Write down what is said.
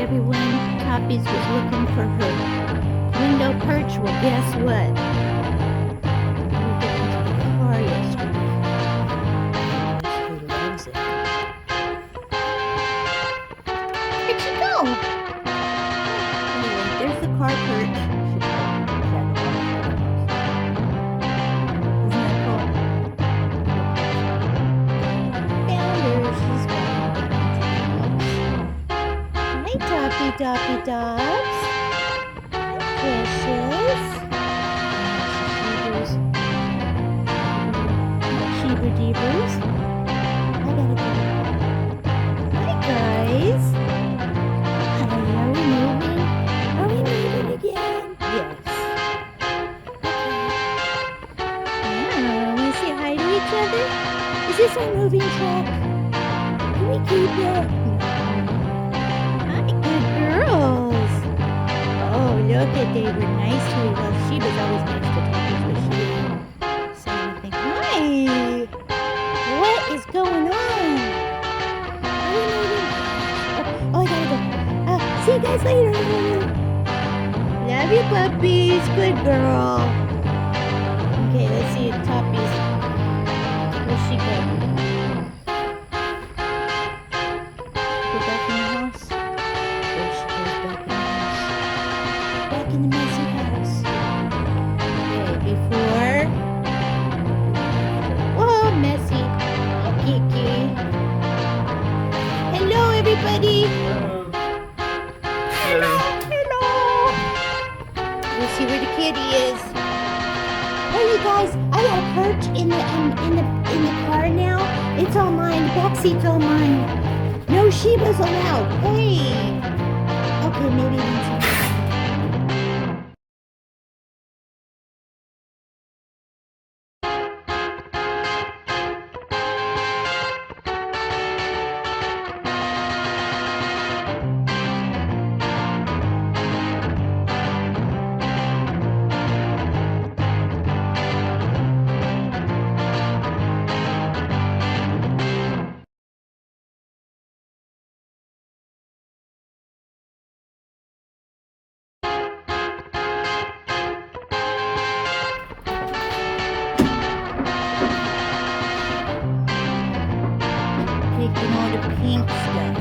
everyone, Toppies was looking for her window perch. Well, guess what? We got into the car yesterday. He loves it. Where'd she go? Anyway, there's the car perch. Isn't that cool? Found her. She's walking back into the house. Hi, Toppy Doppy Dobbs. Precious. Sheeber Deebers. I gotta go. Hi, guys. Hi, are we moving? Are we moving again? Yes. Okay. Want to say hi to each other? Is this our moving truck? Can we keep it? Hi, good girls. Oh, look at they were nice to me. Well, she was always nice to Toppies, but she didn't say anything. Hi! What is going on? Are we moving? Oh, I gotta go. See you guys later. Love you, puppies. Good girl. Okay, let's see if Toppies. Where's she go? Go back in the house? There she goes, back in the house. Back in the messy house. Okay, before. Whoa, messy. Hi, Kiki. Hello, everybody. Hello. We'll see where the kitty is. Hey, you guys! I got a perch in the car now. It's all mine. The back seat's all mine. No Shebas allowed. Hey. Okay, maybe once. Taking all the pink stuff.